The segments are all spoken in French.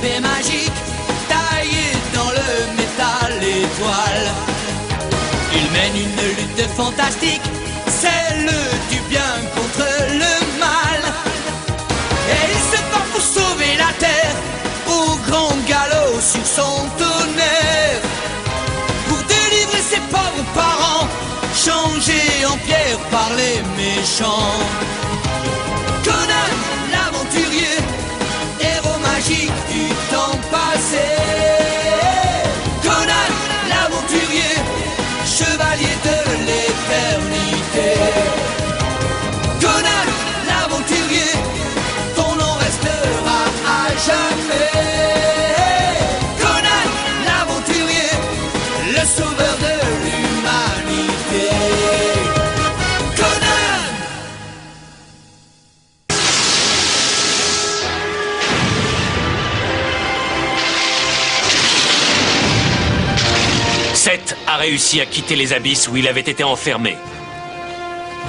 épée magique, taillée dans le métal étoile. Il mène une lutte fantastique, celle du bien contre le mal. Et il se bat pour sauver la terre, au grand galop sur son tonnerre. Pour délivrer ses pauvres parents, changés en pierre par les méchants. Conan, l'aventurier, héros magique du temps passé. Conan, l'aventurier, chevalier de l'éternité. Conan, l'aventurier, ton nom restera à jamais. Conan, l'aventurier, le sauveur de l'humanité. Conan! Seth a réussi à quitter les abysses où il avait été enfermé.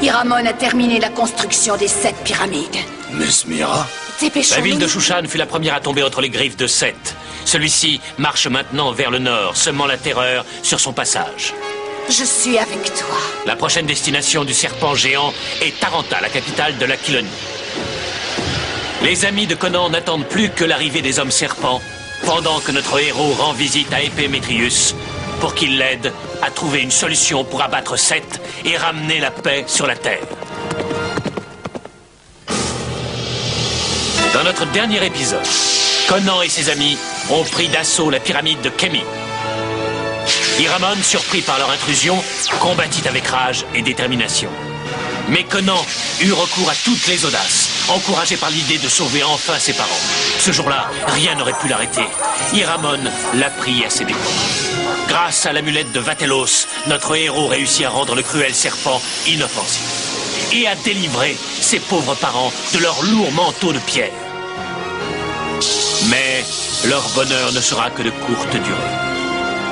Hiramon a terminé la construction des 7 pyramides. Mesmira? Dépêchons-nous. La ville de Shushan fut la première à tomber entre les griffes de Seth. Celui-ci marche maintenant vers le nord, semant la terreur sur son passage. Je suis avec toi. La prochaine destination du serpent géant est Taranta, la capitale de l'Aquilonie. Les amis de Conan n'attendent plus que l'arrivée des hommes serpents, pendant que notre héros rend visite à Épémétrius pour qu'il l'aide à trouver une solution pour abattre Seth et ramener la paix sur la terre. Dans notre dernier épisode, Conan et ses amis ont pris d'assaut la pyramide de Kemi. Hiramon, surpris par leur intrusion, combattit avec rage et détermination. Mais Conan eut recours à toutes les audaces, encouragé par l'idée de sauver enfin ses parents. Ce jour-là, rien n'aurait pu l'arrêter. Hiramon l'a pris à ses dépens. Grâce à l'amulette de Vatellos, notre héros réussit à rendre le cruel serpent inoffensif et à délivrer ses pauvres parents de leur lourd manteau de pierre. Mais leur bonheur ne sera que de courte durée.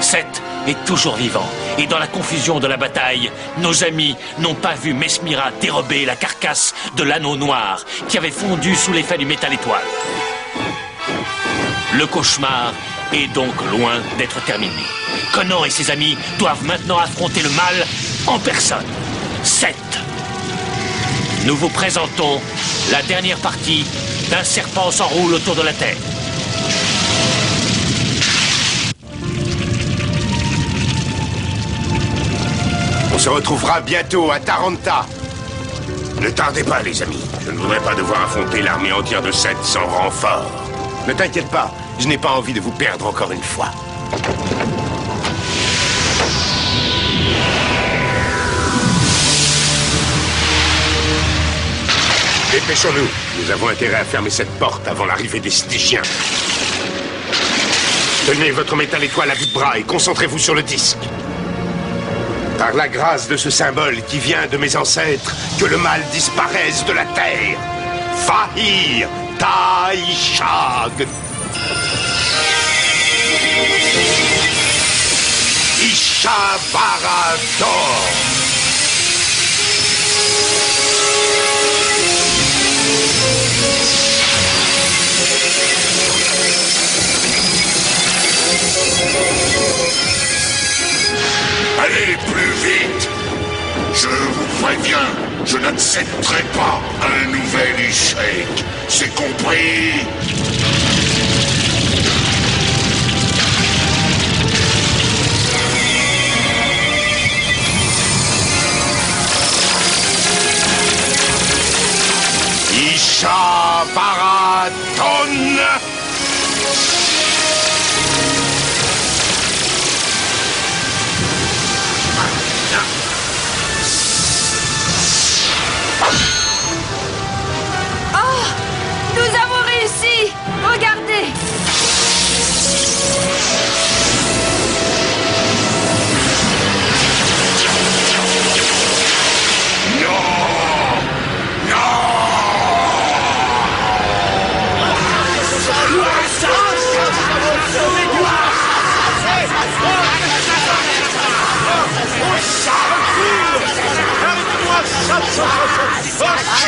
Seth est toujours vivant, et dans la confusion de la bataille, nos amis n'ont pas vu Mesmira dérober la carcasse de l'anneau noir qui avait fondu sous l'effet du métal étoile. Le cauchemar est donc loin d'être terminé. Conan et ses amis doivent maintenant affronter le mal en personne. Seth. Nous vous présentons la dernière partie d'Un serpent s'enroule autour de la terre. On se retrouvera bientôt à Taranta. Ne tardez pas, les amis. Je ne voudrais pas devoir affronter l'armée entière de Seth sans renfort. Ne t'inquiète pas, je n'ai pas envie de vous perdre encore une fois. Dépêchons-nous. Nous avons intérêt à fermer cette porte avant l'arrivée des Stygiens. Tenez votre métal étoile à bout de bras et concentrez-vous sur le disque. Par la grâce de ce symbole qui vient de mes ancêtres, que le mal disparaisse de la terre. Fahir Taishag. Ishabarador. Allez plus vite! Je vous préviens, je n'accepterai pas un nouvel échec. C'est compris? Ishabaraton. Nous avons réussi! Regardez!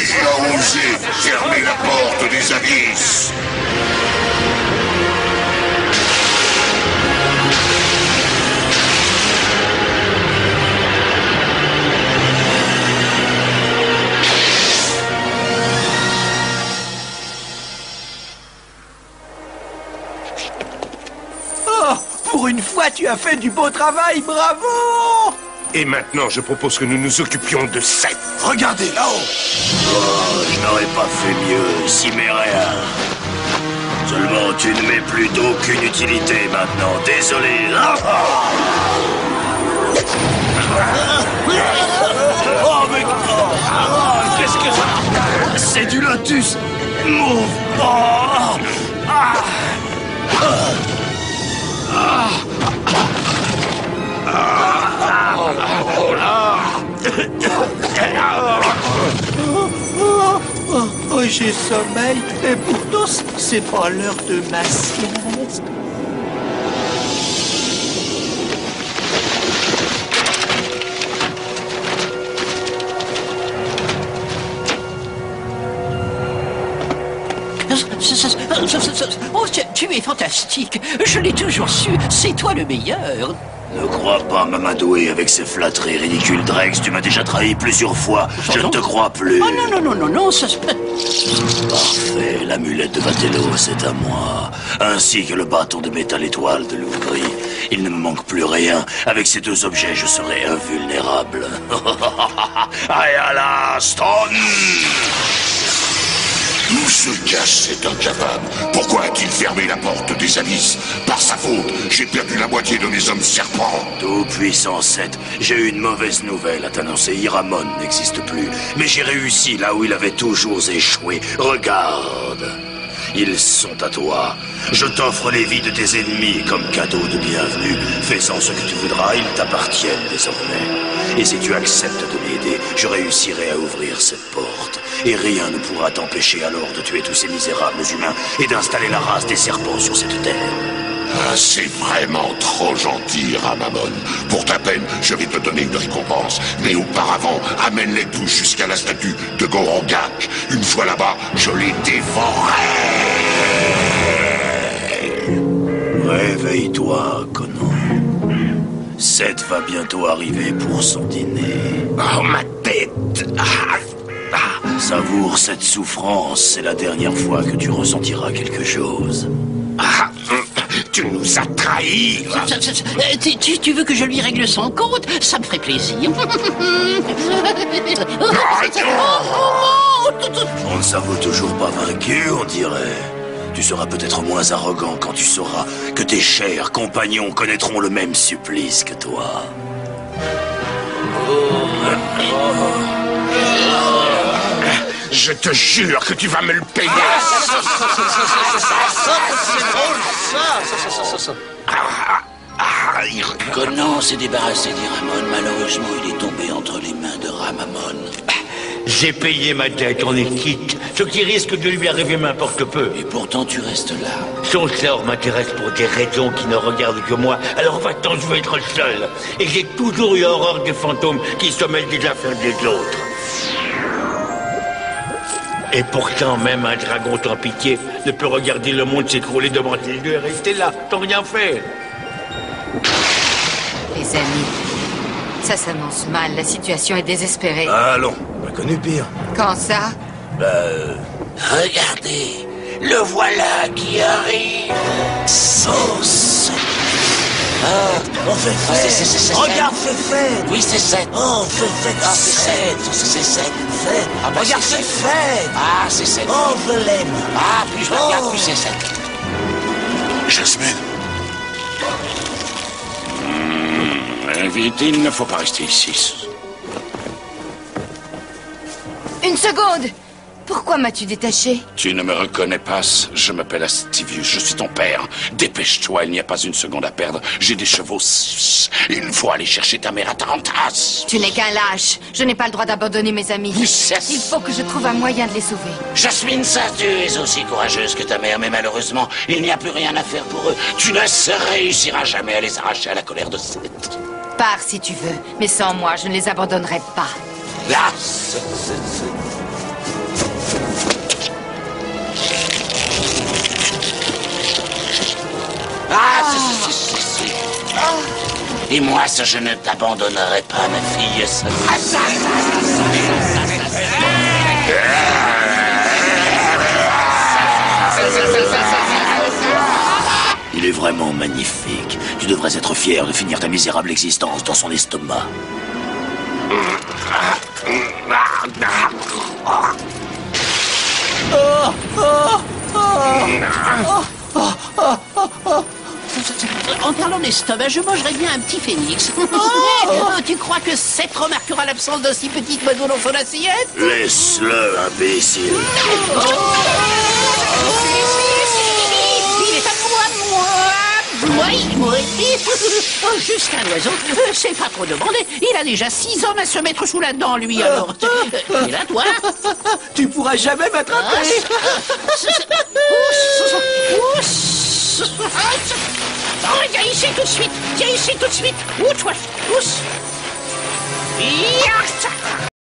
J'ai osé fermer la porte des abysses. fois, tu as fait du beau travail, bravo! Et maintenant, je propose que nous nous occupions de Seth. Regardez là-haut. Oh, je n'aurais pas fait mieux, Ciméréen. Seulement, tu ne m'es plus d'aucune utilité maintenant, désolé. Oh, mais... qu'est-ce que c'est? C'est du lotus mauve. Oh, j'ai sommeil, et pourtant, c'est pas l'heure de ma sieste. Oh, tu es fantastique. Je l'ai toujours su. C'est toi le meilleur. Ne crois pas m'amadouer avec ces flatteries ridicules, Drex. Tu m'as déjà trahi plusieurs fois. Je ne te crois plus. Oh non, ça se... Parfait. L'amulette de Vatello, c'est à moi. Ainsi que le bâton de métal étoile de Louvry. Il ne me manque plus rien. Avec ces deux objets, je serai invulnérable. Ayala Stone! Où se cache cet incapable? Pourquoi a-t-il fermé la porte des abysses? Par sa faute, j'ai perdu la moitié de mes hommes serpents. Tout-puissant Seth, j'ai eu une mauvaise nouvelle à t'annoncer. Hiramon n'existe plus. Mais j'ai réussi là où il avait toujours échoué. Regarde. Ils sont à toi. Je t'offre les vies de tes ennemis comme cadeau de bienvenue. Fais-en ce que tu voudras, ils t'appartiennent désormais. Et si tu acceptes de m'aider, je réussirai à ouvrir cette porte. Et rien ne pourra t'empêcher alors de tuer tous ces misérables humains et d'installer la race des serpents sur cette terre. Ah, c'est vraiment trop gentil, Ramamon. Pour ta peine, je vais te donner une récompense. Mais auparavant, amène-les tous jusqu'à la statue de Gorongak. Une fois là-bas, je les dévorerai. Réveille-toi, Conan. Seth va bientôt arriver pour son dîner. Oh, ma tête! Savoure cette souffrance, c'est la dernière fois que tu ressentiras quelque chose. Tu nous as trahis! Tu veux que je lui règle son compte? Ça me ferait plaisir. On ne s'avoue toujours pas vaincu, on dirait. Tu seras peut-être moins arrogant quand tu sauras que tes chers compagnons connaîtront le même supplice que toi. Je te jure que tu vas me le payer! Conan s'est débarrassé d'Hiramon. Malheureusement, il est tombé entre les mains de Ramamon. J'ai payé ma dette, on est quitte. Ce qui risque de lui arriver m'importe peu. Et pourtant, tu restes là. Son sort m'intéresse pour des raisons qui ne regardent que moi. Alors va-t'en, je veux être seul. Et j'ai toujours eu horreur des fantômes qui se mêlent des affaires des autres. Et pourtant, même un dragon sans pitié ne peut regarder le monde s'écrouler devant ses yeux et rester là, sans rien faire. Les amis, ça s'annonce mal, la situation est désespérée. Allons, on a connu pire. Quand ça? Regardez, le voilà qui arrive. Sauce. On fait fête. Regarde, c'est fête. Oui, c'est Seth. Oh, on fait fête. Ah, c'est Seth. C'est Seth. Regarde, c'est fête. Ah, c'est Seth. Oh, je l'aime. Ah, plus je la regarde, plus c'est Seth. Jasmine. Vite, il ne faut pas rester ici. Une seconde! Pourquoi m'as-tu détaché? Tu ne me reconnais pas, je m'appelle Astivius, je suis ton père. Dépêche-toi, il n'y a pas une seconde à perdre. J'ai des chevaux. Il faut aller chercher ta mère à Tarantas. Tu n'es qu'un lâche. Je n'ai pas le droit d'abandonner mes amis. Il faut que je trouve un moyen de les sauver. Jasmine, ça, tu es aussi courageuse que ta mère, mais malheureusement, il n'y a plus rien à faire pour eux. Tu ne réussiras jamais à les arracher à la colère de Seth. Pars si tu veux, mais sans moi, je ne les abandonnerai pas. Là, si. Et moi, ça, je ne t'abandonnerai pas, ma fille. Il est vraiment magnifique. Tu devrais être fier de finir ta misérable existence dans son estomac. En parlant d'estomac, je mangerais bien un petit phénix. Tu crois que Seth remarquera l'absence d'un si petit oiseau dans son assiette? Laisse-le, imbécile. Il est à moi. Oh, juste un oiseau, c'est pas trop demandé. Il a déjà 6 hommes à se mettre sous la dent, lui, alors. Et là, toi? Tu pourras jamais m'attraper. Viens ici tout de suite. Où toi?